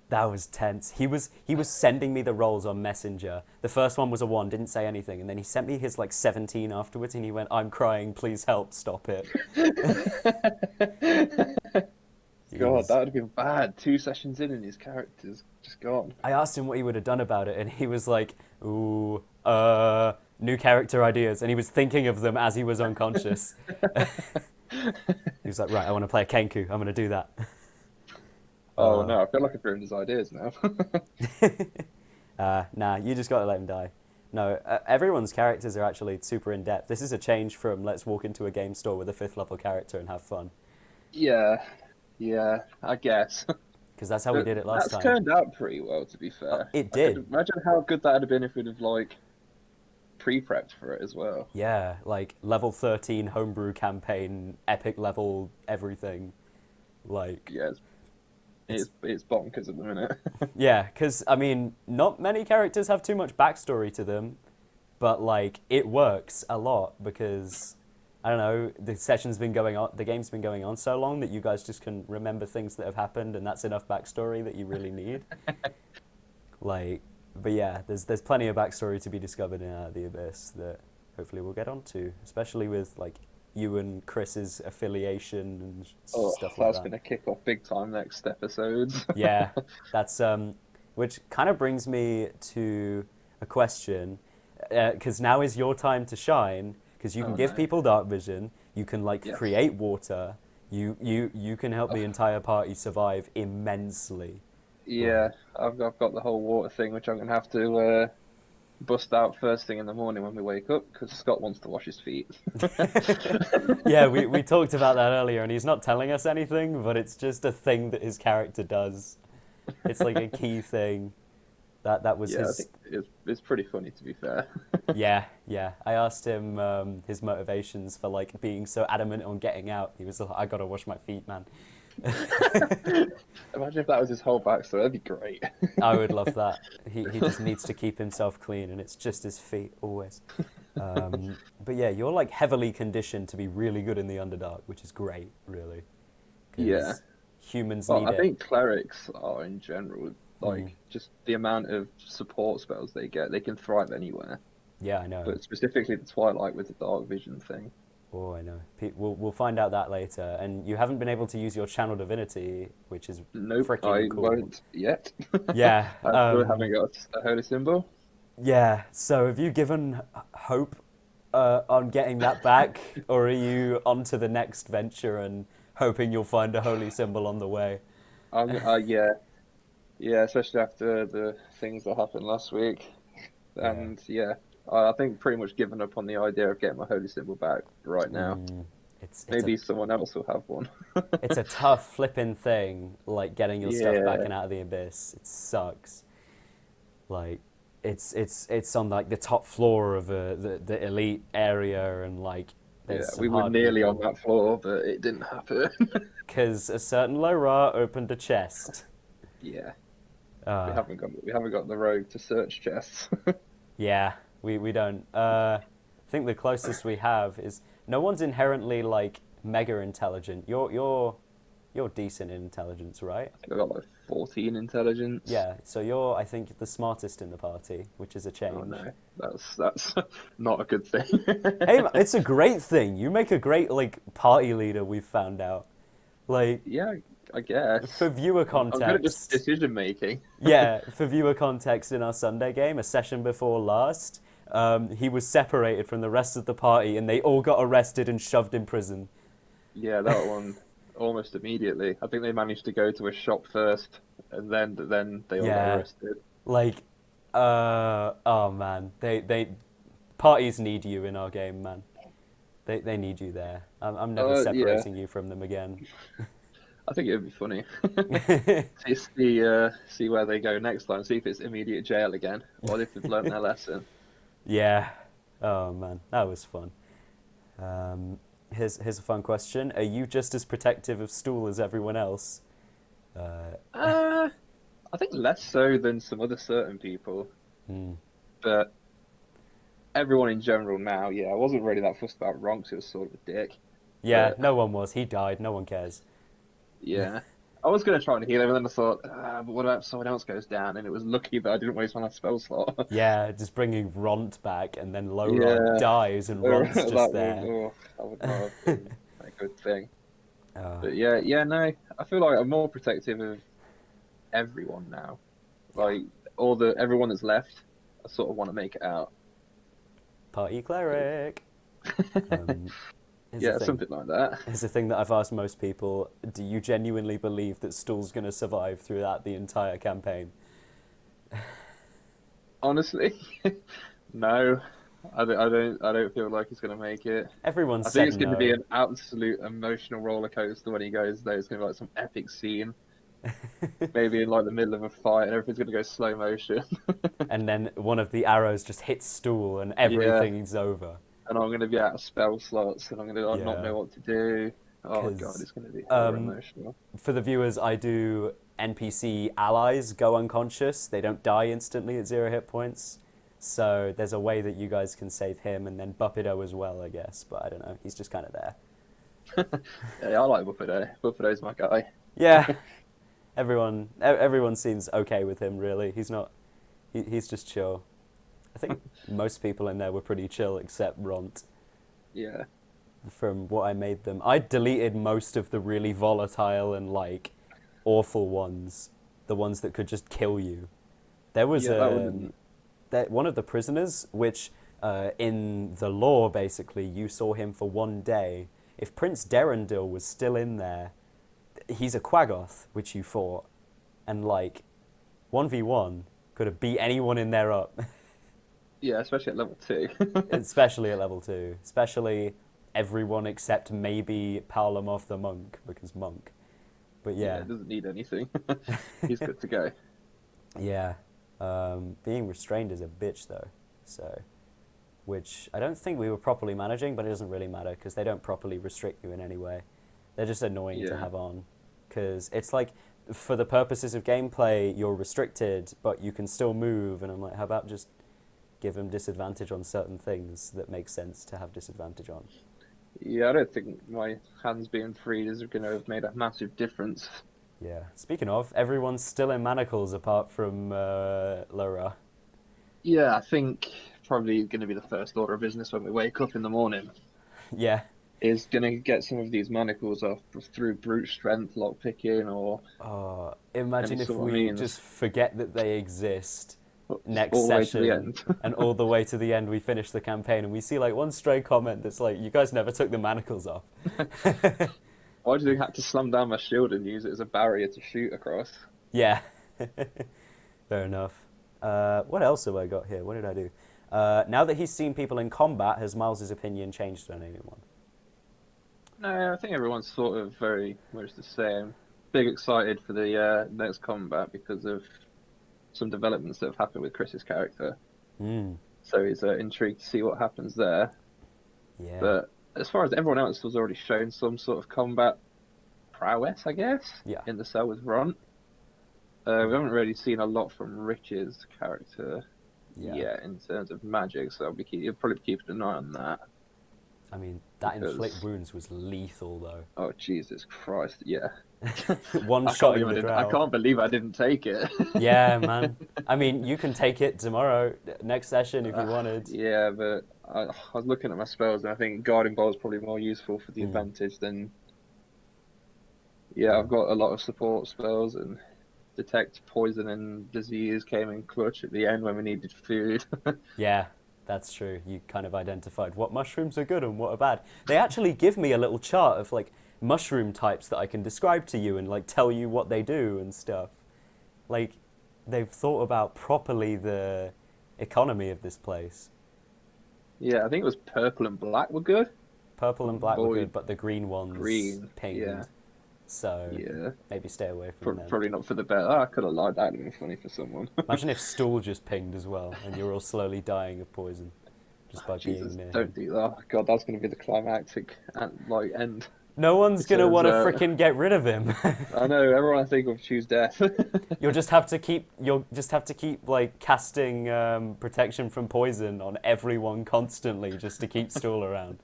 That was tense. He was sending me the rolls on Messenger. The first one was a 1, didn't say anything, and then he sent me his 17 afterwards, and he went, "I'm crying, please help, stop it." God, that would have been bad. 2 sessions in and his character's just gone. I asked him what he would have done about it, and he was like, "Ooh, new character ideas," and he was thinking of them as he was unconscious. He was like, "Right, I want to play a Kenku. I'm going to do that." Oh no, I feel like I've ruined his ideas now. Nah, you just got to let him die. No, everyone's characters are actually super in depth. This is a change from let's walk into a game store with a 5th level character and have fun. Yeah, I guess. Because that's how we did it last That's time. turned out pretty well, to be fair. It I did. could imagine how good that would have been if we'd have pre-prepped for it as well. Yeah, level 13 homebrew campaign, epic level everything. Yeah, it's bonkers at the minute. Yeah, because, I mean, not many characters have too much backstory to them, but, it works a lot because, I don't know, the game's been going on so long that you guys just can remember things that have happened, and that's enough backstory that you really need. But yeah, there's plenty of backstory to be discovered in Out of the Abyss that hopefully we'll get onto, especially with, you and Chris's affiliation and stuff like that. That's going to kick off big time next episodes. Yeah, that's which kind of brings me to a question, because now is your time to shine, because you can give people dark vision, you can create water, you can help the entire party survive immensely. Yeah, I've got the whole water thing, which I'm going to have to bust out first thing in the morning when we wake up, because Scott wants to wash his feet. Yeah, we talked about that earlier, and he's not telling us anything, but it's just a thing that his character does. It's a key thing. That was his... I think it's pretty funny, to be fair. Yeah. I asked him his motivations for being so adamant on getting out. He was like, "I gotta wash my feet, man." Imagine if that was his whole backstory. That'd be great. I would love that. He just needs to keep himself clean, and it's just his feet always. But yeah, you're heavily conditioned to be really good in the Underdark, which is great, really. 'Cause Yeah. Humans need I it. think clerics are in general just the amount of support spells they get. They can thrive anywhere. Yeah, I know. But specifically the Twilight with the dark vision thing. Oh, I know. We'll find out that later. And you haven't been able to use your channel divinity, which is Nope, freaking I cool. won't yet. Yeah. I still haven't got a holy symbol. Yeah. So have you given hope on getting that back, or are you on to the next venture and hoping you'll find a holy symbol on the way? Yeah, yeah, especially after the things that happened last week. Yeah. And yeah, I think pretty much given up on the idea of getting my holy symbol back right now. It's Maybe someone else will have one. it's a tough flipping thing, like getting your stuff back Yeah. and out of the abyss. It sucks. Like, it's on like the top floor of the elite area, and like there's Yeah, some we were hard nearly people. on that floor, but it didn't happen. Because a certain Lo-Rah opened a chest. Yeah, Uh, we haven't got the rogue to search chests. yeah, we don't. I think the closest we have is no one's inherently like mega intelligent. You're decent in intelligence, right? I think I got like 14 intelligence. Yeah, so you're, I think, the smartest in the party, which is a change. Oh no, that's not a good thing. Hey, it's a great thing. You make a great like party leader. We've found out. Like, Yeah, I guess. for viewer I'm good at just context, decision making. yeah, for viewer context, in our Sunday game, a session before last, he was separated from the rest of the party, and they all got arrested and shoved in prison. Yeah, that one almost immediately. I think they managed to go to a shop first, and then they all got Yeah. arrested. Like, oh man, they parties need you in our game, man. They need you there. I'm never Yeah. separating you from them again. I think it would be funny. See where they go next time. See if it's immediate jail again, or if they've learned their lesson. Yeah. Oh man, that was fun. Here's a fun question: are you just as protective of Stool as everyone else? I think less so than some other certain people, but everyone in general now. Yeah, I wasn't really that fussed about Ronks. It was sort of a dick. Yeah, But, no one was. He died. No one cares. yeah. I was going to try and heal him, and then I thought, but what about if someone else goes down? And it was lucky that I didn't waste my spell slot. Yeah, just bringing Ront back, and then Lo-Rah Yeah. dies, and Ront's just there. That would not have been a good thing. Oh, But yeah, no. I feel like I'm more protective of everyone now. Like everyone that's left, I sort of want to make it out. party cleric. Here's Yeah, the thing. something like that. Here's the thing that I've asked most people: do you genuinely believe that Stool's going to survive throughout the entire campaign? Honestly, no. I don't feel like he's going to make it. Everyone I said think it's going no. to be an absolute emotional roller coaster when he goes there. It's going to be like some epic scene. Maybe in like the middle of a fight and everything's going to go slow motion. And then one of the arrows just hits Stool, and everything's over. And I'm going to be out of spell slots and I'm going to not Yeah. know what to do. Oh 'Cause, god, it's going to be horror emotional. For the viewers, I do NPC allies go unconscious. They don't die instantly at 0 hit points. So there's a way that you guys can save him, and then Buppido as well, I guess. But I don't know. He's just kind of there. Yeah, I like Buppido. Buppido's my guy. Yeah. Everyone seems okay with him, really. He's not... He's just chill. I think most people in there were pretty chill, except Ront. Yeah. From what I made them. I deleted most of the really volatile and, like, awful ones. The ones that could just kill you. There was one of the prisoners, which in the lore, basically, you saw him for one day. If Prince Derendil was still in there, he's a Quaggoth, which you fought. And, like, 1v1 could have beat anyone in there up. Yeah, especially at level 2. Especially at level 2. Especially everyone except maybe Parlamov the monk, because monk. But yeah. It doesn't need anything. He's good to go. Yeah. Being restrained is a bitch, though. So, which I don't think we were properly managing, but it doesn't really matter, because they don't properly restrict you in any way. They're just annoying to have on. Because it's like, for the purposes of gameplay, you're restricted, but you can still move, and I'm like, how about just give them disadvantage on certain things that make sense to have disadvantage on? Yeah, I don't think my hands being freed is going to have made a massive difference. Yeah. Speaking of, everyone's still in manacles apart from Lo-Rah. Yeah, I think probably going to be the first order of business when we wake up in the morning. Yeah. Is going to get some of these manacles off through brute strength, lockpicking, or... Imagine if we just forget that they exist next all the way to session the end. and all the way to the end we finish the campaign and we see like one stray comment that's like, you guys never took the manacles off. Why do you have to slam down my shield and use it as a barrier to shoot across? Yeah. Fair enough. What else have I got here? What did I do? Now that he's seen people in combat, has Miles's opinion changed on anyone? No, I think everyone's sort of very much the same. Big excited for the next combat because of some developments that have happened with Chris's character. Mm. So he's intrigued to see what happens there. Yeah. But as far as everyone else was already shown some sort of combat prowess, I guess, Yeah. in the cell with Ron. We haven't really seen a lot from Rich's character yet in terms of magic, so you'll probably be keeping an eye on that. I mean, that Because- inflict wounds was lethal, though. Oh, Jesus Christ, yeah. One I shot can't in the believe I ground. can't believe I didn't take it. Yeah, man. I mean, you can take it tomorrow, next session, if you wanted. Yeah, but I was looking at my spells, and I think Guarding Bolt is probably more useful for the advantage than... Yeah, I've got a lot of support spells, and Detect Poison and Disease came in clutch at the end when we needed food. Yeah, that's true. You kind of identified what mushrooms are good and what are bad. They actually give me a little chart of, like, mushroom types that I can describe to you and, like, tell you what they do and stuff. Like, they've thought about properly the economy of this place. Yeah, I think it was purple and black were good. Purple and black were Void. good, but the green ones Green, pinged. yeah. So Yeah, maybe stay away from them. probably not for the better. I could have lied. That would have been funny for someone. Imagine if Stool just pinged as well, and you're all slowly dying of poison just by Jesus, being near don't him. do that. God, that's going to be the climactic end. No one's gonna Because, want to frickin' get rid of him. I know everyone I think of choose death. You'll just have to keep like casting protection from poison on everyone constantly just to keep Stool around.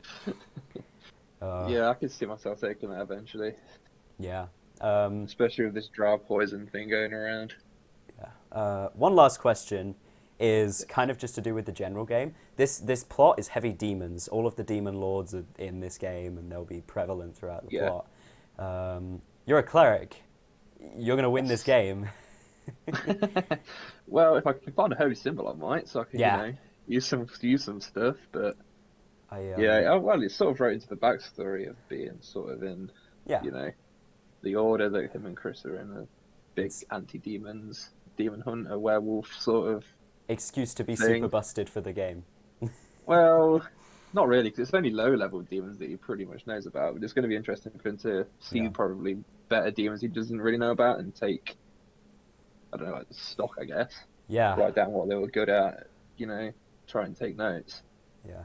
Yeah, I could see myself taking that eventually, Yeah. especially with this drow poison thing going around. One last question is kind of just to do with the general game. This plot is heavy demons. All of the demon lords are in this game, and they'll be prevalent throughout the plot. You're a cleric. You're gonna win this game. Well, if I can find a holy symbol, I might. So I can, Yeah. use some stuff. But I, well, it's sort of right into the backstory of being sort of in, yeah. The order that him and Chris are in, a big anti-demons, demon hunter, werewolf sort of. Excuse to be thing. super busted for the game. Well, not really, because it's only low-level demons that he pretty much knows about. But it's going to be interesting for him to see probably better demons he doesn't really know about and take, I don't know, like stock, I guess. Yeah. Write down what they were good at, try and take notes. Yeah.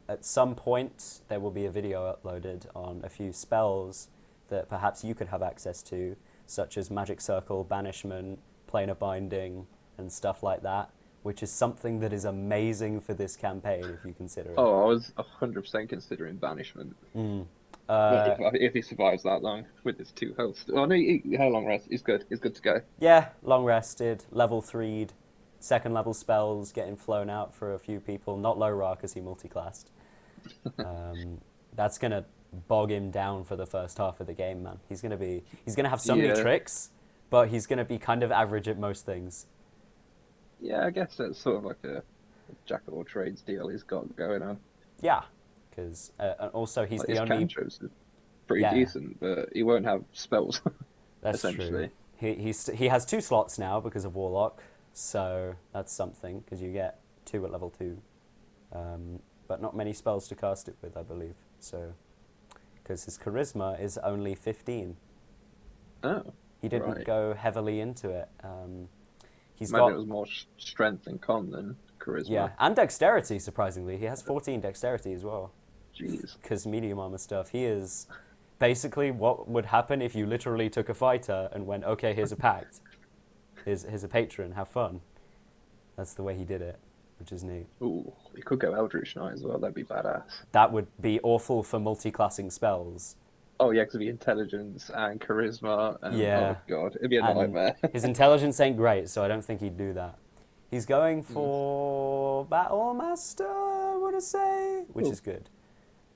At some point, there will be a video uploaded on a few spells that perhaps you could have access to, such as Magic Circle, Banishment, Planar Binding, and stuff like that, which is something that is amazing for this campaign if you consider it. Oh, I was 100% considering Banishment. If he survives that long with his 2 health. Oh, no, how long rest? He's good. He's good to go. Yeah, long rested, level 3'd, second level spells getting flown out for a few people. Not Lo-Rah because he multi-classed. That's going to bog him down for the first half of the game, man. He's going to have so many tricks, but he's going to be kind of average at most things. Yeah, I guess that's sort of like a jack of all trades deal he's got going on. Yeah, because also he's the his only... cantrips are pretty decent, but he won't have spells. That's essentially. True. He has 2 slots now because of Warlock, so that's something, because you get 2 at level 2. But not many spells to cast it with, I believe. So, because his charisma is only 15. Oh, he didn't right. go heavily into it. Imagine it was more strength and con than charisma. Yeah, and dexterity, surprisingly. He has 14 dexterity as well. Jeez. Because medium armor stuff. He is basically what would happen if you literally took a fighter and went, okay, here's a pact. Here's a patron, have fun. That's the way he did it, which is neat. Ooh, he could go Eldritch Knight as well, that'd be badass. That would be awful for multi-classing spells. Oh yeah, because it'd be intelligence and charisma and Yeah. oh god, it'd be a And nightmare. his intelligence ain't great, so I don't think he'd do that. He's going for Battle Master, I want to say, which is good.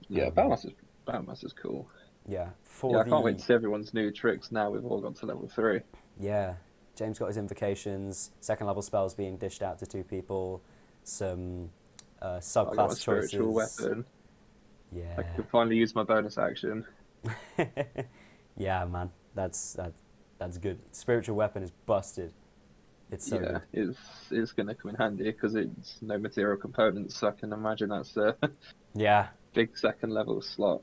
Yeah, Battlemaster's cool. Yeah, I can't wait to see everyone's new tricks now we've all got to level 3. Yeah, James got his invocations, second level spells being dished out to 2 people, some I got a subclass spiritual choices. weapon. Yeah. I can finally use my bonus action. Yeah, man, that's good. Spiritual weapon is busted. It's so Yeah, good. it's going to come in handy because it's no material components, so I can imagine that's a Yeah, big second level slot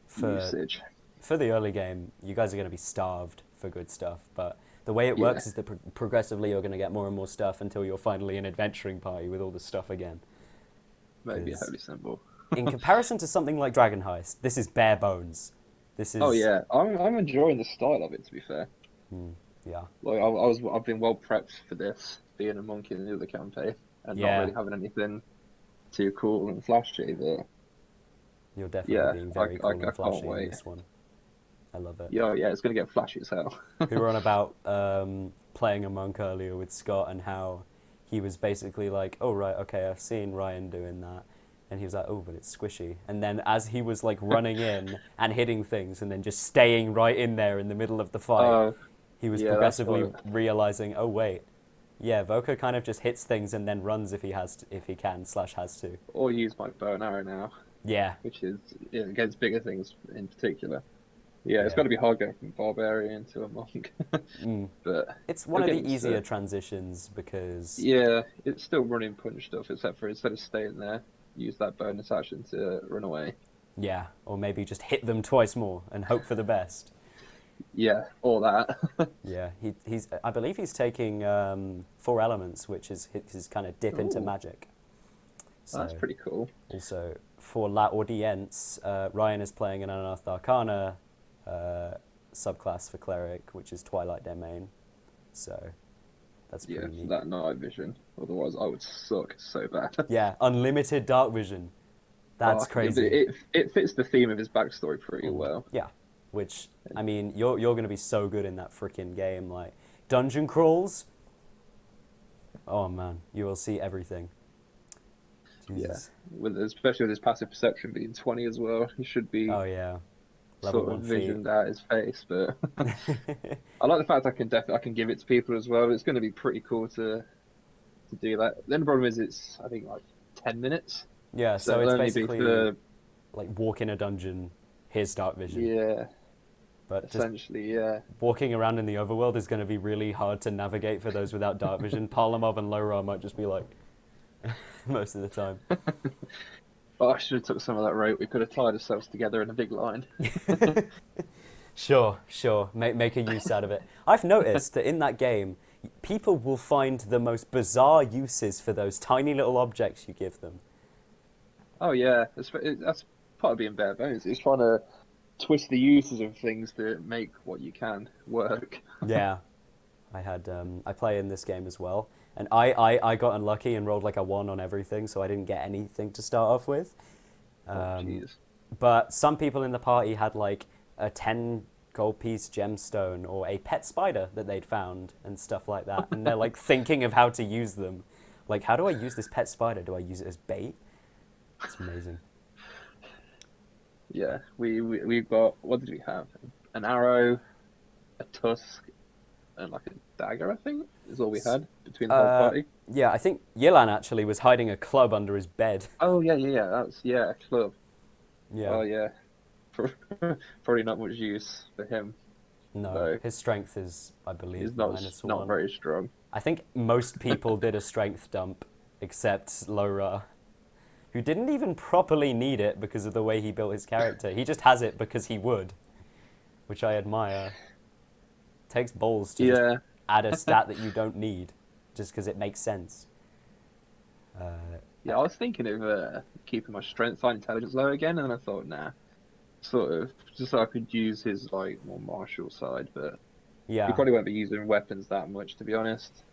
for usage. for the early game, you guys are going to be starved for good stuff. But the way it Yeah. works is that progressively you're going to get more and more stuff until you're finally an adventuring party with all the stuff again. Maybe a 'Cause holy symbol. in comparison to something like Dragon Heist, this is bare bones. This is Oh yeah, I'm enjoying the style of it. To be fair, yeah. like I've been well prepped for this, being a monk in the other campaign and not Yeah. really having anything too cool and flashy. But You're definitely yeah, being I very cool and can't flashy in wait. this one. I love it. Yeah, it's gonna get flashy as hell. We were on about playing a monk earlier with Scott and how he was basically like, oh, right, okay, I've seen Ryan doing that. And he was like, oh, but it's squishy. And then as he was like running in and hitting things and then just staying right in there in the middle of the fight, he was Yeah, that's progressively what. realizing, oh, wait, yeah, Voka kind of just hits things and then runs if he can / has to. Or use my bow and arrow now, Yeah. which is against bigger things in particular. Yeah, it's Yeah. got to be hard going from barbarian to a monk. But It's one you're of the getting easier to- transitions because Yeah, it's still running punch stuff, except for instead of staying there, use that bonus action to run away. yeah, or maybe just hit them twice more and hope for the best. Yeah, all that. Yeah, he's. I believe he's taking 4 elements, which is his kind of dip into Ooh. magic. So That's pretty cool. also for La Audience, Ryan is playing an Unearthed Arcana subclass for cleric, which is Twilight Domain. So that's Yeah, pretty neat. that night vision. Otherwise, I would suck so bad. Yeah, unlimited dark vision. That's Oh, yeah, crazy. but it fits the theme of his backstory pretty Ooh, well. yeah, which I mean, you're going to be so good in that freaking game. Like dungeon crawls. Oh man, you will see everything. Jesus. Yeah, especially with his passive perception being 20 as well, he should be Oh yeah. Level sort of 1 feat. visioned out his face. But I like the fact I can give it to people as well. It's going to be pretty cool to do that. The only problem is it's I think like 10 minutes. Yeah, so it'll it's only be basically for like walk in a dungeon, here's dark vision. yeah, But just essentially yeah. walking around in the overworld is going to be really hard to navigate for those without dark vision. Parlamov and Lo-Rah might just be like most of the time. Oh, I should have took some of that rope. We could have tied ourselves together in a big line. Sure. Make a use out of it. I've noticed that in that game, people will find the most bizarre uses for those tiny little objects you give them. Oh yeah, that's part of being bare bones. It's trying to twist the uses of things to make what you can work. Yeah. I play in this game as well. And I got unlucky and rolled like a 1 on everything, so I didn't get anything to start off with. Oh, jeez. But some people in the party had like a 10 gold piece gemstone or a pet spider that they'd found and stuff like that. And they're like thinking of how to use them. Like, how do I use this pet spider? Do I use it as bait? It's amazing. Yeah, we've got, what did we have? An arrow, a tusk, and like a dagger, I think, is all we had between the whole party. Yeah, I think Yilan actually was hiding a club under his bed. Oh yeah, that's a club. Yeah. Oh yeah, probably not much use for him. No, So his strength is, I believe, he's not -1. very strong. I think most people did a strength dump, except Lo-Rah, who didn't even properly need it because of the way he built his character. He just has it because he would, which I admire. Takes balls to just add a stat that you don't need, just because it makes sense. Yeah, I was thinking of keeping my strength and intelligence low again, and then I thought, nah, sort of just so I could use his like more martial side, but Yeah. he probably won't be using weapons that much, to be honest.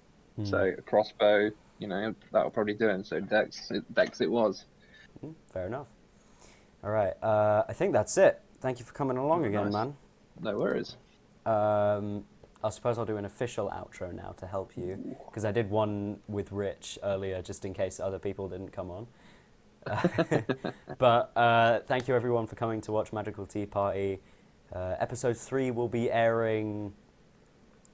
So a crossbow, that'll probably do him. So Dex it was. Fair enough. All right, I think that's it. Thank you for coming along again, Nice. man. No worries. I suppose I'll do an official outro now to help you, because I did one with Rich earlier, just in case other people didn't come on. But thank you everyone for coming to watch Magical Tea Party. Episode 3 will be airing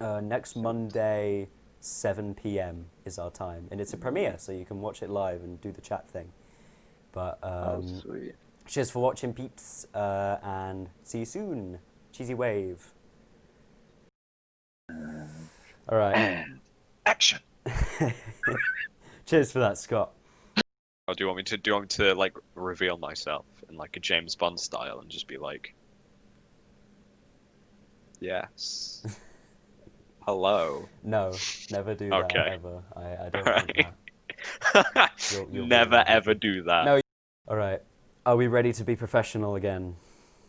Next Monday, 7 p.m. is our time, and it's a premiere, so you can watch it live and do the chat thing. But Oh, sweet. cheers for watching, peeps, and see you soon. Cheesy wave. All right. Action. Cheers for that, Scott. Or do you want me to like reveal myself in like a James Bond style and just be like, yes, hello? No, never do that Okay. ever. I don't Alright. want that. You'll be Never unhappy. ever do that. No. All right. Are we ready to be professional again?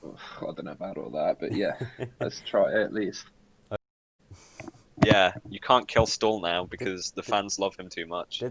I don't know about all that, but yeah, let's try it at least. Yeah, you can't kill Stall now because the fans love him too much.